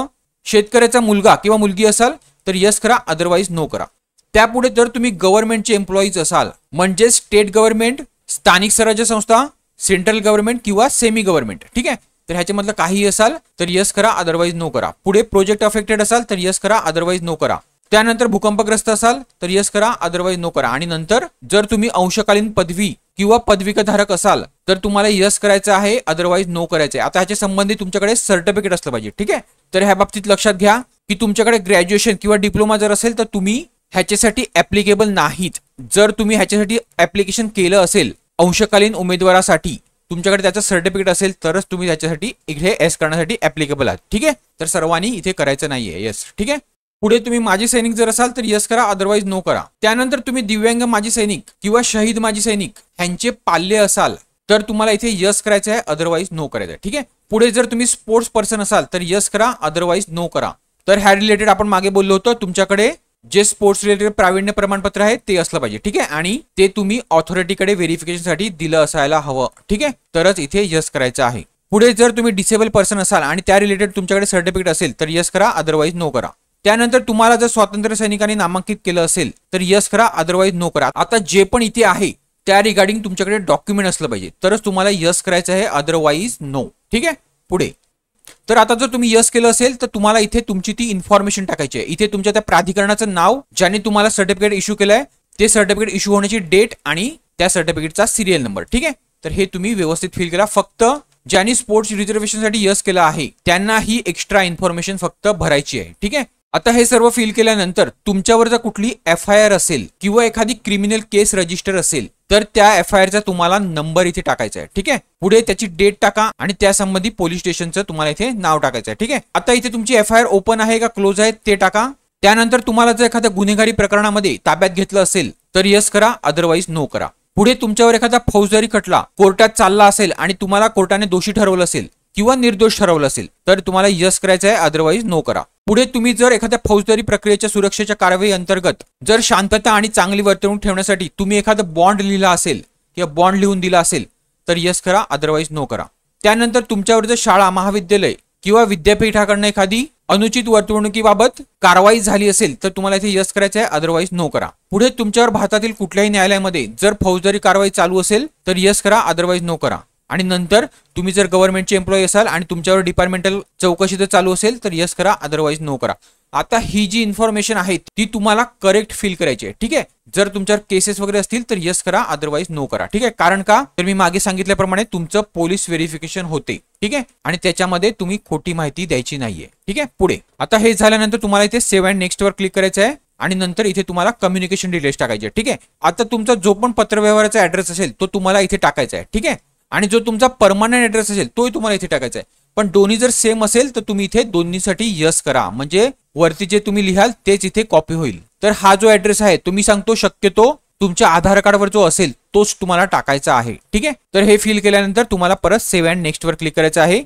शेतकऱ्याचा मुलगा किंवा मुलगी असाल तर यस करा, अदरवाईज नो करा. त्यापुढे जर तुम्ही गव्हर्नमेंटचे एम्प्लॉईज असाल म्हणजे स्टेट गव्हर्नमेंट, स्थानिक स्वराज्य संस्था, सेंट्रल गव्हर्नमेंट किंवा सेमी गव्हर्नमेंट. ठीक आहे. तर ह्याच्यामधलं काही असाल तर यस करा, अदरवाईज नो करा. पुढे प्रोजेक्ट अफेक्टेड असाल तर यस करा, अदरवाईज नो करा. त्यानंतर भूकंपग्रस्त असाल तर यस करा, अदरवाईज नो करा. आणि नंतर जर तुम्ही अंशकालीन पदवी किंवा पदविकाधारक असाल तर तुम्हाला यस करायचं आहे, अदरवाईज नो करायचं आहे. आता ह्याच्या संबंधित तुमच्याकडे सर्टिफिकेट असलं पाहिजे. ठीक आहे. तर ह्या बाबतीत लक्षात घ्या की तुमच्याकडे ग्रॅज्युएशन किंवा डिप्लोमा जर असेल तर तुम्ही ह्याच्यासाठी ऍप्लिकेबल नाहीत. जर तुम्ही ह्याच्यासाठी ऍप्लिकेशन केलं असेल अंशकालीन उमेदवारासाठी, तुमच्याकडे त्याचं सर्टिफिकेट असेल तरच तुम्ही त्याच्यासाठी इकडे एस करण्यासाठी ऍप्लिकेबल आहात. ठीक आहे. तर सर्वांनी इथे करायचं नाहीये यस. ठीक आहे. पुढे तुम्ही माजी सैनिक जर असाल तर यस करा, अदरवाईज नो करा. त्यानंतर तुम्ही दिव्यांग माजी सैनिक किंवा शहीद माजी सैनिक ह्यांचे पाल्य असाल तर तुम्हाला इथे यस करायचं आहे, अदरवाईज नो करायचं आहे. ठीक आहे. पुढे जर तुम्ही स्पोर्ट्स पर्सन असाल तर यस करा, अदरवाईज नो करा. तर ह्या रिलेटेड आपण मागे बोललो होतो, तुमच्याकडे जे स्पोर्ट्स रिलेटेड प्रावीण्य प्रमाणपत्र आहे ते असलं पाहिजे. ठीक आहे. आणि ते तुम्ही ऑथॉरिटीकडे व्हेरिफिकेशन साठी दिलं असायला हवं. ठीक आहे. तरच इथे यस करायचं आहे. पुढे जर तुम्ही डिसेबल पर्सन असाल आणि त्या रिलेटेड तुमच्याकडे सर्टिफिकेट असेल तर यस करा, अदरवाईज नो करा. त्यानंतर तुम्हाला जर स्वातंत्र्य सैनिकांनी नामांकित केलं असेल तर यस करा, अदरवाईज नो करा. आता जे पण इथे आहे त्या रिगार्डिंग तुमच्याकडे डॉक्युमेंट असलं पाहिजे तरच तुम्हाला यस करायचं आहे, अदरवाईज नो. ठीक आहे. पुढे तर आता जर तुम्ही यस केलं असेल तर तुम्हाला इथे तुमची ती इन्फॉर्मेशन टाकायची आहे. इथे तुमच्या त्या प्राधिकरणाचं नाव, ज्याने तुम्हाला सर्टिफिकेट इश्यू केलंय ते सर्टिफिकेट इश्यू होण्याची डेट आणि त्या सर्टिफिकेटचा सिरियल नंबर. ठीक आहे. तर हे तुम्ही व्यवस्थित फिल करा. फक्त ज्यांनी स्पोर्ट्स रिझर्वेशन साठी यस केलं आहे त्यांना ही एक्स्ट्रा इन्फॉर्मेशन फक्त भरायची आहे. ठीक आहे. आता हे सर्व फिल केल्यानंतर तुमच्यावर जर कुठली FIR असेल किंवा एखादी क्रिमिनल केस रजिस्टर असेल तर त्या FIR चा तुम्हाला नंबर इथे टाकायचा आहे. ठीक आहे. पुढे त्याची डेट टाका आणि त्यासंबंधी पोलीस स्टेशनचं तुम्हाला इथे नाव टाकायचं आहे. ठीक आहे. आता इथे तुमची FIR ओपन आहे का क्लोज आहे ते टाका. त्यानंतर तुम्हाला जर एखाद्या गुन्हेगारी प्रकरणामध्ये ताब्यात घेतलं असेल तर यस करा, अदरवाईज नो करा. पुढे तुमच्यावर एखादा फौजदारी खटला कोर्टात चालला असेल आणि तुम्हाला कोर्टाने दोषी ठरवलं असेल किंवा निर्दोष ठरवलं असेल तर तुम्हाला यस करायचं आहे, अदरवाईज नो करा. पुढे तुम्ही जर एखाद्या फौजदारी प्रक्रियेच्या सुरक्षेच्या कारवाई अंतर्गत जर शांतता आणि चांगली वर्तणूक ठेवण्यासाठी तुम्ही एखादा बॉन्ड लिहिला असेल किंवा बॉन्ड लिहून दिला असेल तर यस करा, अदरवाईज नो करा. त्यानंतर तुमच्यावर जर शाळा, महाविद्यालय किंवा विद्यापीठाकडनं एखादी अनुचित वर्तणुकीबाबत कारवाई झाली असेल तर तुम्हाला इथे यस करायचं आहे, अदरवाईज नो करा. पुढे तुमच्यावर भारतातील कुठल्याही न्यायालयामध्ये जर फौजदारी कारवाई चालू असेल तर यस करा, अदरवाईज नो करा. आणि नंतर तुम्ही जर गव्हर्नमेंटचे एम्प्लॉई असाल आणि तुमच्यावर डिपार्टमेंटल चौकशी जर चालू असेल तर यस करा, अदरवाईज नो करा. आता ही जी इन्फॉर्मेशन आहे ती तुम्हाला करेक्ट फिल करायची आहे. ठीक आहे. जर तुमच्यावर केसेस वगैरे असतील तर यस करा, अदरवाईज नो करा. ठीक आहे. कारण का तर मी मागे सांगितल्याप्रमाणे तुमचं पोलीस व्हेरिफिकेशन होते. ठीक आहे. आणि त्याच्यामध्ये तुम्ही खोटी माहिती द्यायची नाहीये. ठीक आहे. पुढे आता हे झाल्यानंतर तुम्हाला इथे सेव्ह अँड नेक्स्ट वर क्लिक करायचं आहे आणि नंतर इथे तुम्हाला कम्युनिकेशन डिटेल्स टाकायचे. ठीक आहे. आता तुमचा जो पण पत्रव्यवहाराचा ऍड्रेस असेल तो तुम्हाला इथे टाकायचा आहे. ठीक आहे. आणि जो तुमचा परमनंट ऍड्रेस असेल तोही तुम्हाला इथे टाकायचा आहे. पण दोन्ही जर सेम असेल तर तुम्ही इथे दोन्हीसाठी यस करा, म्हणजे वरती जे तुम्ही लिहाल तेच इथे कॉपी होईल. तर हा जो ऍड्रेस आहे तो मी सांगतो शक्यतो तुमच्या आधार कार्डवर जो असेल तोच तुम्हाला टाकायचा आहे. ठीक आहे, तर हे फिल केल्यानंतर तुम्हाला परत सेव्ह अँड नेक्स्ट वर क्लिक करायचं आहे.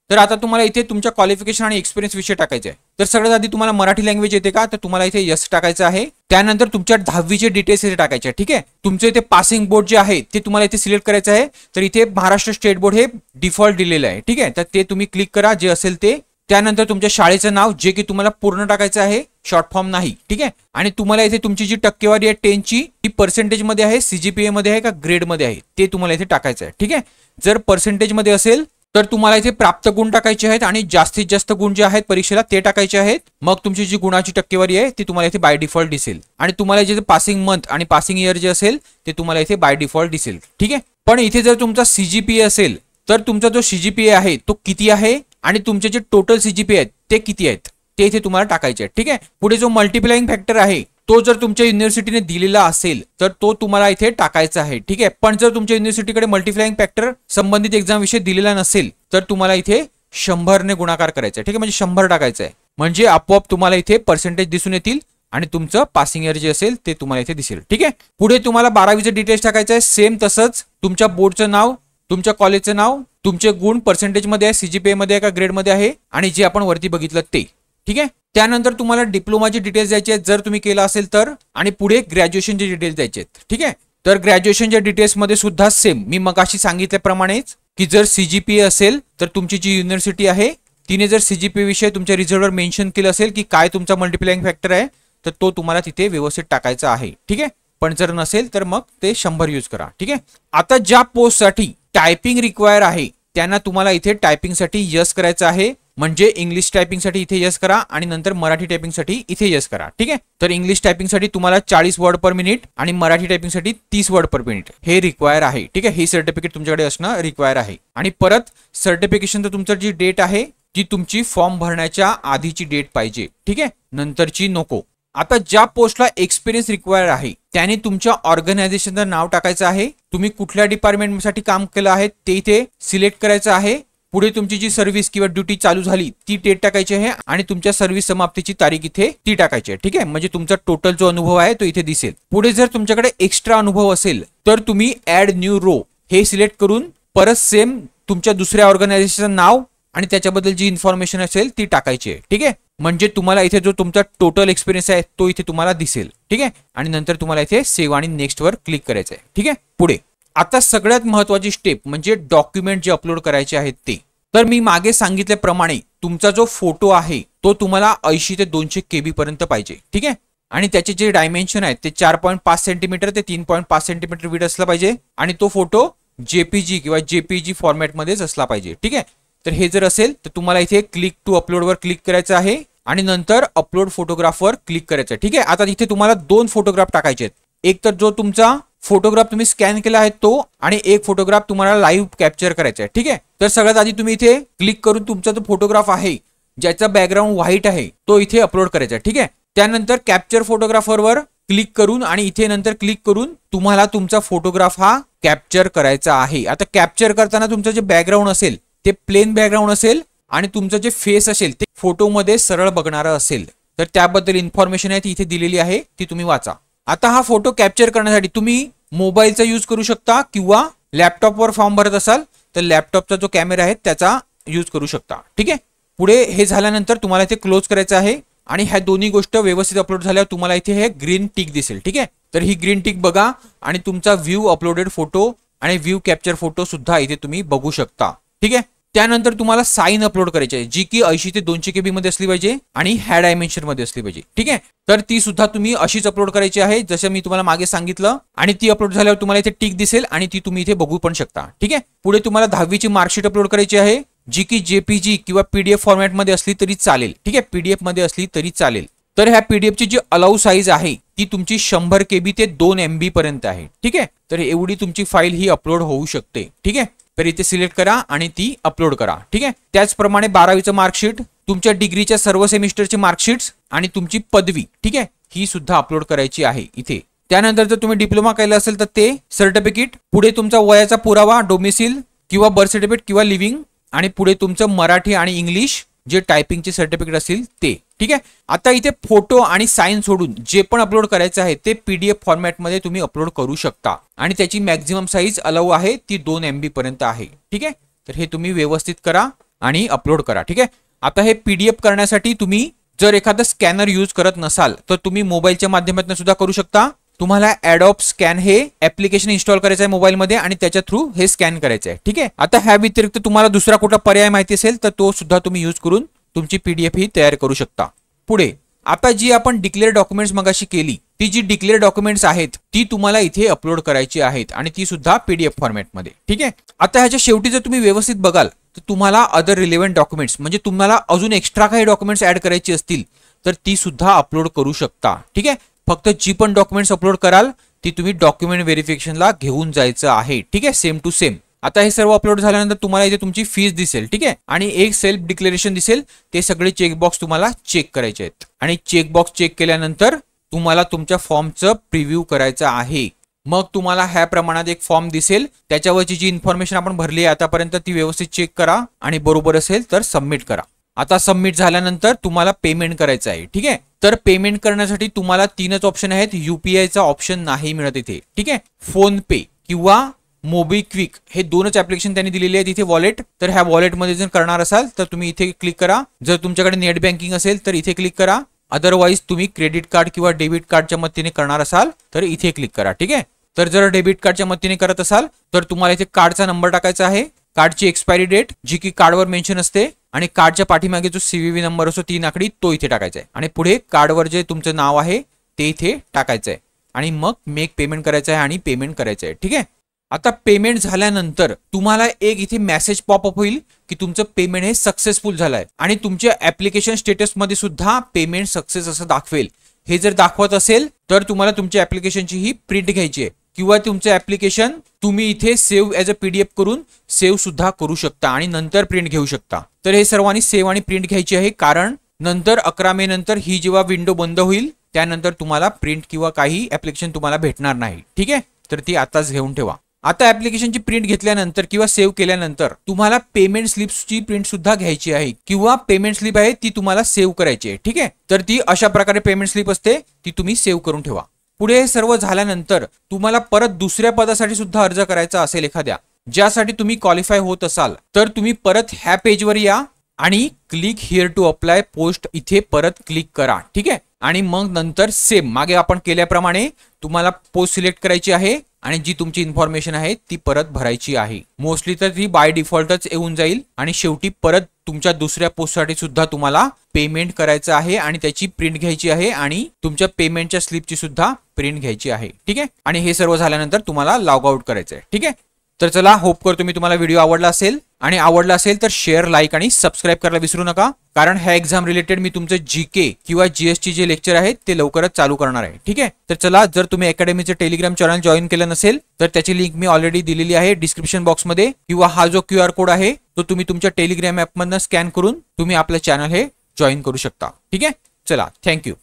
तर आता तुम्हाला इथे तुमच्या क्वालिफिकेशन आणि एक्सपिरियन्स विषय टाकायचे आहे. तर सगळ्यात आधी तुम्हाला मराठी लँग्वेज येते का, तर तुम्हाला इथे यस टाकायचं आहे. त्यानंतर तुमच्या 10वीचे डिटेल्स इथे टाकायचे आहे. ठीक आहे, तुमचं इथे पासिंग बोर्ड जे आहे ते तुम्हाला इथे सिलेक्ट करायचं आहे. तर इथे महाराष्ट्र स्टेट बोर्ड हे डिफॉल्ट दिलेलं आहे. ठीक आहे, तर ते तुम्ही क्लिक करा जे असेल ते. त्यानंतर तुमच्या शाळेचं नाव जे की तुम्हाला पूर्ण टाकायचं आहे, शॉर्ट फॉर्म नाही. ठीक आहे, आणि तुम्हाला इथे तुमची जी टक्केवारी आहे 10ची ती पर्सेंटेज मध्ये आहे, सीजीपीए मध्ये आहे का ग्रेड मध्ये आहे ते तुम्हाला इथे टाकायचं आहे. ठीक आहे, जर पर्सेंटेज मध्ये असेल तर तुम्हाला इथे प्राप्त गुण टाकायचे आहेत आणि जास्तीत जास्त गुण जे आहेत परीक्षेला ते टाकायचे आहेत. मग तुमची जी गुणाची टक्केवारी आहे ती तुम्हाला इथे बाय डिफॉल्ट दिसेल आणि तुम्हाला जे पासिंग मंथ आणि पासिंग इयर जे असेल ते तुम्हाला इथे बाय डिफॉल्ट दिसेल. ठीक आहे, पण इथे जर तुमचा सीजीपीए असेल तर तुमचा जो सीजीपीए आहे तो किती आहे आणि तुमचे जे टोटल सीजीपीए आहेत ते किती आहेत ते इथे तुम्हाला टाकायचे आहेत. ठीक आहे, पुढे जो मल्टिप्लाइंग फॅक्टर आहे तो जर तुमच्या युनिव्हर्सिटीने दिलेला असेल तर तो तुम्हाला इथे टाकायचा आहे. ठीक आहे, पण जर तुमच्या युनिव्हर्सिटीकडे मल्टिप्लाइंग फॅक्टर संबंधित एक्झाम विषय दिलेला नसेल तर तुम्हाला इथे 100 ने गुणाकार करायचा आहे. ठीक आहे, म्हणजे 100 टाकायचं आहे, म्हणजे आपोआप तुम्हाला इथे पर्सेंटेज दिसून येतील आणि तुमचं पासिंग इयर जे असेल ते तुम्हाला इथे दिसेल. ठीक आहे, पुढे तुम्हाला 12वीचे डिटेल्स टाकायचे आहे. सेम तसंच तुमच्या बोर्डचं नाव, तुमच्या कॉलेजचं नाव, तुमचे गुण पर्सेंटेज मध्ये आहे, सीजीपीए मध्ये आहे का ग्रेड मध्ये आहे आणि जे आपण वरती बघितलं ते. ठीक आहे, त्यानंतर तुम्हाला डिप्लोमाचे डिटेल्स द्यायचे आहेत जर तुम्ही केला असेल तर, आणि पुढे ग्रॅज्युएशनचे डिटेल्स द्यायचे आहेत. ठीक आहे, तर ग्रॅज्युएशनच्या डिटेल्स मध्ये सुद्धा सेम मी मगाशी सांगितल्याप्रमाणेच की जर सीजीपीए असेल तर तुमची जी युनिव्हर्सिटी आहे तिने जर सीजीपीए विषय तुमच्या रिझल्टवर मेन्शन केलं असेल की काय तुमचा मल्टिप्लाइंग फॅक्टर आहे तर तो तुम्हाला तिथे व्यवस्थित टाकायचा आहे. ठीक आहे, पण जर नसेल तर मग ते 100 यूज करा. ठीक आहे, आता ज्या पोस्टसाठी टायपिंग रिक्वायर आहे त्यांना तुम्हाला इथे टायपिंगसाठी यस करायचं आहे. म्हणजे इंग्लिश टायपिंगसाठी इथे यस करा आणि नंतर मराठी टायपिंगसाठी इथे यस करा. ठीक आहे, तर इंग्लिश टायपिंगसाठी तुम्हाला 40 वर्ड पर मिनिट आणि मराठी टायपिंगसाठी 30 वर्ड पर मिनिट हे रिक्वायर आहे. ठीक आहे, हे सर्टिफिकेट तुमच्याकडे असणं रिक्वायर आहे. आणि परत सर्टिफिकेशनचं तुमचं जी डेट आहे ती तुमची फॉर्म भरण्याच्या आधीची डेट पाहिजे. ठीक आहे, नंतरची नको. आता ज्या पोस्टला एक्सपिरियन्स रिक्वायर आहे त्याने तुमच्या ऑर्गनायझेशनचं नाव टाकायचं आहे. तुम्ही कुठल्या डिपार्टमेंटसाठी काम केलं आहे ते इथे सिलेक्ट करायचं आहे. पुढे तुमची जी सर्व्हिस किंवा ड्युटी चालू झाली ती डेट टाकायची आहे आणि तुमच्या सर्व्हिस समाप्तीची तारीख इथे ती टाकायची आहे. ठीक आहे, म्हणजे तुमचा टोटल जो अनुभव आहे तो इथे दिसेल. पुढे जर तुमच्याकडे एक्स्ट्रा अनुभव असेल तर तुम्ही ऍड न्यू रो हे सिलेक्ट करून परत सेम तुमच्या दुसऱ्या ऑर्गनायझेशनचं नाव आणि त्याच्याबद्दल जी इन्फॉर्मेशन असेल ती टाकायची आहे. ठीक आहे, म्हणजे तुम्हाला इथे जो तुमचा टोटल एक्सपिरियन्स आहे तो इथे तुम्हाला दिसेल. ठीक आहे, आणि नंतर तुम्हाला इथे सेव्ह आणि नेक्स्ट वर क्लिक करायचं आहे. ठीक आहे, पुढे आता सगळ्यात महत्वाची स्टेप म्हणजे डॉक्युमेंट जे अपलोड करायचे आहेत ते. तर मी मागे सांगितल्याप्रमाणे तुमचा जो फोटो आहे तो तुम्हाला 80 ते 200 KB पर्यंत पाहिजे. ठीक आहे, आणि त्याचे जे डायमेन्शन आहेत ते 4.5 सेंटीमीटर ते 3.5 सेंटीमीटर विड्थ असला पाहिजे आणि तो फोटो जेपीजी किंवा जेपीजी फॉर्मॅटमध्येच असला पाहिजे. ठीक आहे, तर हे जर असेल तर तुम्हाला इथे क्लिक टू अपलोड वर क्लिक करायचं आहे आणि नंतर अपलोड फोटोग्राफवर क्लिक करायचं आहे. ठीक आहे, आता इथे तुम्हाला 2 फोटोग्राफ टाकायचे आहेत. एक तर जो तुमचा फोटोग्राफ तुम्ही स्कॅन केला आहे तो आणि एक फोटोग्राफ तुम्हाला लाईव्ह कॅप्चर करायचा आहे. ठीक आहे, तर सगळ्यात आधी तुम्ही इथे क्लिक करून तुमचा जो फोटोग्राफ आहे ज्याचा बॅकग्राऊंड व्हाईट आहे तो इथे अपलोड करायचा आहे. ठीक आहे, त्यानंतर कॅप्चर फोटोग्राफरवर क्लिक करून आणि इथे नंतर क्लिक करून तुम्हाला तुमचा फोटोग्राफ हा कॅप्चर करायचा आहे. आता कॅप्चर करताना तुमचं जे बॅकग्राऊंड असेल ते प्लेन बॅकग्राऊंड असेल आणि तुमचं जे फेस असेल ते फोटोमध्ये सरळ बघणारं असेल. तर त्याबद्दल इन्फॉर्मेशन आहे ती इथे दिलेली आहे, ती तुम्ही वाचा. आता हा फोटो कॅप्चर करण्यासाठी तुम्ही मोबाईलचा यूज करू शकता किंवा लॅपटॉपवर फॉर्म भरत असाल तर लॅपटॉपचा जो कॅमेरा आहे त्याचा यूज करू शकता. ठीक आहे, पुढे हे झाल्यानंतर तुम्हाला इथे क्लोज करायचं आहे आणि ह्या दोन्ही गोष्ट व्यवस्थित अपलोड झाल्यावर तुम्हाला इथे हे ग्रीन टिक दिसेल. ठीक आहे, तर ही ग्रीन टिक बघा आणि तुमचा व्ह्यू अपलोडेड फोटो आणि व्ह्यू कॅप्चर फोटो सुद्धा इथे तुम्ही बघू शकता. ठीक आहे, त्यानंतर तुम्हाला साइन अपलोड करायची आहे जी की 80 ते 200 KB मध्ये असली पाहिजे आणि ह्या डायमेन्शन मध्ये असली पाहिजे. ठीक आहे, तर ती सुद्धा तुम्ही अशीच अपलोड करायची आहे जसं मी तुम्हाला मागे सांगितलं आणि ती अपलोड झाल्यावर तुम्हाला इथे टिक दिसेल आणि ती तुम्ही इथे बघू पण शकता. ठीक आहे, पुढे तुम्हाला 10वीची मार्कशीट अपलोड करायची आहे जी की जेपीजी किंवा पीडीएफ फॉर्मॅट मध्ये असली तरी चालेल. ठीक आहे, पीडीएफ मध्ये असली तरी चालेल. तर ह्या पीडीएफची जी अलाउ साईज आहे ती तुमची 100 KB ते 2 MB पर्यंत आहे. ठीक आहे, तर एवढी तुमची फाईल ही अपलोड होऊ शकते. ठीक आहे, तर इथे सिलेक्ट करा आणि ती अपलोड करा. ठीक आहे, त्याचप्रमाणे 12वीचं मार्कशीट, तुमच्या डिग्रीच्या सर्व सेमिस्टरची मार्कशीट्स आणि तुमची पदवी ठीक आहे ही सुद्धा अपलोड करायची आहे इथे. त्यानंतर जर तुम्ही डिप्लोमा केला असेल तर ते सर्टिफिकेट, पुढे तुमचा वयाचा पुरावा, डोमिसिल किंवा बर्थ सर्टिफिकेट किंवा लिव्हिंग आणि पुढे तुमचं मराठी आणि इंग्लिश जे टायपिंगचे सर्टिफिकेट असतील ते. ठीक आहे. आता इथे फोटो आणि साइन सोडून जे पण अपलोड करायचं आहे ते PDF फॉर्मॅटमध्ये तुम्ही अपलोड करू शकता आणि त्याची मॅक्झिमम साईज अलाउ आहे ती 2 MB पर्यंत आहे. ठीक आहे. तर हे तुम्ही व्यवस्थित करा आणि अपलोड करा. ठीक आहे. आता हे PDF करण्यासाठी तुम्ही जर एखादा स्कॅनर यूज करत नसाल तर तुम्ही मोबाईलच्या माध्यमातून सुद्धा करू शकता. तुम्हाला Adobe स्कॅन हे ऍप्लिकेशन इन्स्टॉल करायचं आहे मोबाईलमध्ये आणि त्याच्या थ्रू हे स्कॅन करायचं आहे. ठीक आहे. आता ह्या व्यतिरिक्त तुम्हाला दुसरा कुठला पर्याय माहिती असेल तर तो सुद्धा तुम्ही यूज करून तुमची PDF ही तयार करू शकता. पुढे आता जी आपण डिक्लेअर डॉक्युमेंट्स मगाशी केली ती जी डिक्लेअर डॉक्युमेंट्स आहेत ती तुम्हाला इथे अपलोड करायची आहेत आणि ती सुद्धा PDF फॉर्मॅटमध्ये. ठीक आहे. आता ह्याच्या शेवटी जर तुम्ही व्यवस्थित बघाल तर तुम्हाला अदर रिलेव्हंट डॉक्युमेंट्स म्हणजे तुम्हाला अजून एक्स्ट्रा काही डॉक्युमेंट्स ऍड करायची असतील तर ती सुद्धा अपलोड करू शकता. ठीक आहे. फक्त जी पण डॉक्युमेंट्स अपलोड कराल ती तुम्ही डॉक्युमेंट व्हेरिफिकेशनला घेऊन जायचं आहे. ठीक आहे. Same to same. आता हे सर्व अपलोड झाल्यानंतर तुम्हाला इथे तुमची फीस दिसेल. ठीक आहे. आणि एक सेल्फ डिक्लेरेशन दिसेल. ते सगळे चेकबॉक्स तुम्हाला चेक करायचे आहेत आणि चेकबॉक्स चेक केल्यानंतर तुम्हाला तुमच्या फॉर्मचं प्रिव्ह्यू करायचं आहे. मग तुम्हाला ह्या प्रमाणात एक फॉर्म दिसेल. त्याच्यावरची जी इन्फॉर्मेशन आपण भरली आहे आतापर्यंत ती व्यवस्थित चेक करा आणि बरोबर असेल तर सबमिट करा. आता सबमिट झाल्यानंतर तुम्हाला पेमेंट करायचं आहे. ठीक आहे. तर पेमेंट करण्यासाठी तुम्हाला 3च ऑप्शन आहेत. UPI चा ऑप्शन नाही मिळत इथे. ठीक आहे. फोन पे किंवा मोबिक्विक हे 2च ऍप्लिकेशन त्यांनी दिलेले आहेत इथे वॉलेट. तर ह्या वॉलेटमध्ये जर करणार असाल तर तुम्ही इथे क्लिक करा. जर तुमच्याकडे नेट बँकिंग असेल तर इथे क्लिक करा. अदरवाइज तुम्ही क्रेडिट कार्ड किंवा डेबिट कार्डच्या मदतीने करणार असाल तर इथे क्लिक करा. ठीक आहे. तर जर डेबिट कार्डच्या मदतीने करत असाल तर तुम्हाला इथे कार्डचा नंबर टाकायचा आहे, कार्डची एक्सपायरी डेट जी की कार्डवर मेन्शन असते आणि कार्डच्या पाठीमागे जो CVV नंबर असतो 3 आकडी तो इथे टाकायचा आहे आणि पुढे कार्डवर जे तुमचं नाव आहे ते इथे टाकायचं आहे आणि मग मेक पेमेंट करायचं आहे आणि पेमेंट करायचं आहे. ठीक आहे. आता पेमेंट झाल्यानंतर तुम्हाला एक इथे मेसेज पॉपअप होईल की तुमचं पेमेंट हे सक्सेसफुल झालंय आणि तुमच्या ऍप्लिकेशन स्टेटस मध्ये सुद्धा पेमेंट सक्सेस असं दाखवेल. हे जर दाखवत असेल तर तुम्हाला तुमच्या ऍप्लिकेशनची ही प्रिंट घ्यायची आहे किंवा तुमचं ऍप्लिकेशन तुम्ही इथे सेव्ह ॲज अ PDF करून सेव्ह सुद्धा करू शकता आणि नंतर प्रिंट घेऊ शकता. तर हे सर्वांनी सेव्ह आणि प्रिंट घ्यायची आहे कारण नंतर 11 मे नंतर ही जेव्हा विंडो बंद होईल त्यानंतर तुम्हाला प्रिंट किंवा काही ऍप्लिकेशन तुम्हाला भेटणार नाही. ठीक आहे. तर ती आताच घेऊन ठेवा. आता ऍप्लिकेशनची प्रिंट घेतल्यानंतर किंवा सेव्ह केल्यानंतर तुम्हाला पेमेंट स्लिप्सची प्रिंट सुद्धा घ्यायची आहे किंवा पेमेंट स्लिप आहे ती तुम्हाला सेव्ह करायची आहे. ठीक आहे. तर ती अशा प्रकारे पेमेंट स्लिप असते ती तुम्ही सेव्ह करून ठेवा. पुढे हे सर्व झाल्यानंतर तुम्हाला परत दुसऱ्या पदासाठी सुद्धा अर्ज करायचा असेल एखाद्या ज्यासाठी तुम्ही क्वालिफाय होत असाल तर तुम्ही परत ह्या पेजवर या आणि click here to apply post इथे परत क्लिक करा. ठीक आहे. आणि मग नंतर सेम मागे आपण केल्याप्रमाणे तुम्हाला पोस्ट सिलेक्ट करायची आहे आणि जी तुमची इन्फॉर्मेशन आहे ती परत भरायची आहे. मोस्टली तर ती बाय डिफॉल्टच येऊन जाईल आणि शेवटी परत तुमच्या दुसऱ्या पोस्टसाठी सुद्धा तुम्हाला पेमेंट करायचं आहे आणि त्याची प्रिंट घ्यायची आहे आणि तुमच्या पेमेंटच्या स्लिपची सुद्धा प्रिंट घ्यायची आहे. ठीक आहे. आणि हे सर्व झाल्यानंतर तुम्हाला लॉग आउट करायचं आहे. ठीक आहे. तर चला होप करतो मी तुम्हाला व्हिडिओ आवडला असेल आणि आवडला असेल तर शेअर, लाईक आणि सबस्क्राईब करायला विसरू नका कारण ह्या एक्झाम रिलेटेड मी तुमचं GK किंवा GST जे लेक्चर आहेत ते लवकरच चालू करणार आहे. ठीक आहे. तर चला जर तुम्ही अकॅडमीचं टेलिग्राम चॅनल जॉईन केलं नसेल तर त्याची लिंक मी ऑलरेडी दिलेली आहे डिस्क्रिप्शन बॉक्समध्ये किंवा हा जो QR कोड आहे तो तुम्ही तुमच्या टेलिग्राम ॲपमधनं स्कॅन करून तुम्ही आपलं चॅनल हे जॉईन करू शकता. ठीक आहे. चला थँक्यू.